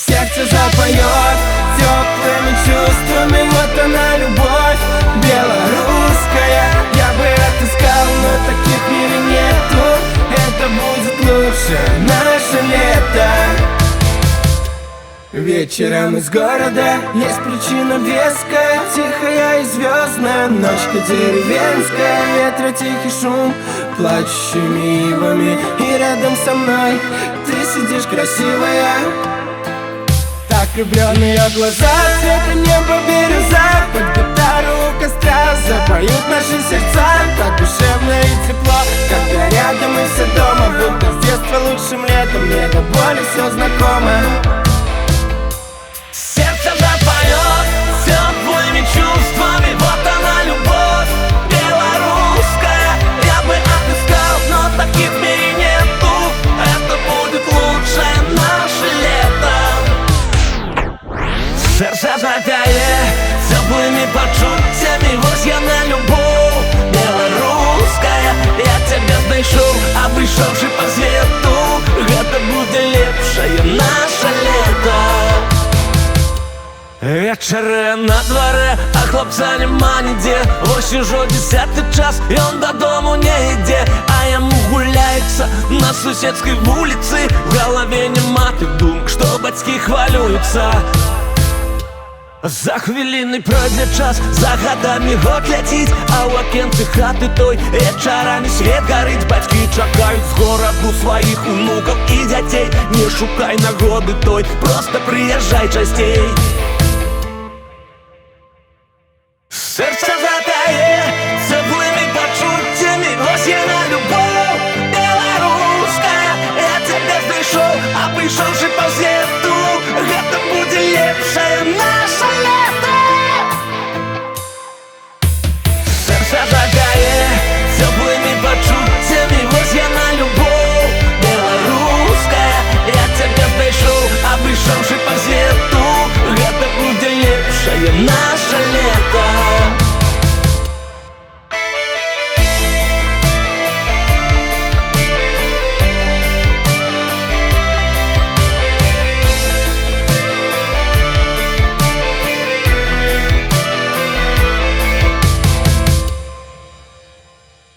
Сердце запоет теплыми чувствами, вот она любовь белорусская. Я бы отыскал, но таких в мире нету. Это будет лучше наше лето. Вечером из города есть причина веская, тихая и звездная, ночка деревенская. Ветра тихий шум, плачущими ивами, и рядом со мной ты сидишь красивая. Так влюбленные глаза, цвета неба бирюза, под гитару у костра запоют наши сердца. Так душевно и тепло, когда рядом и все дома, будто с детства лучшим летом, мне до боли все знакомо. Сердце запоет теплыми чувствами, вот она любовь белорусская. Я бы отыскал, но таких в мире нету. Это будет лучшее наше лето. Сердце запяет теплыми почуттями, вот она любовь белорусская. Я тебя дышу, обышавший по свету. Это будет лепшее наше лето. Вечері на дворе, а хлопца нема нигде. Ось ужо 10-й час, и он додому не йде. А яму гуляется на суседской вулицы. В голове нема тых думок, что бацькі хвалюются. За хвіліны пройдзе час, за гадамі год ляціць, а ў акенцы хаты той вечарамі свет гарыць. Бацькі чакаюць з гораду сваіх унукаў і дзяцей. Не шукай нагоды той, просто прыязджай часцей. Сердце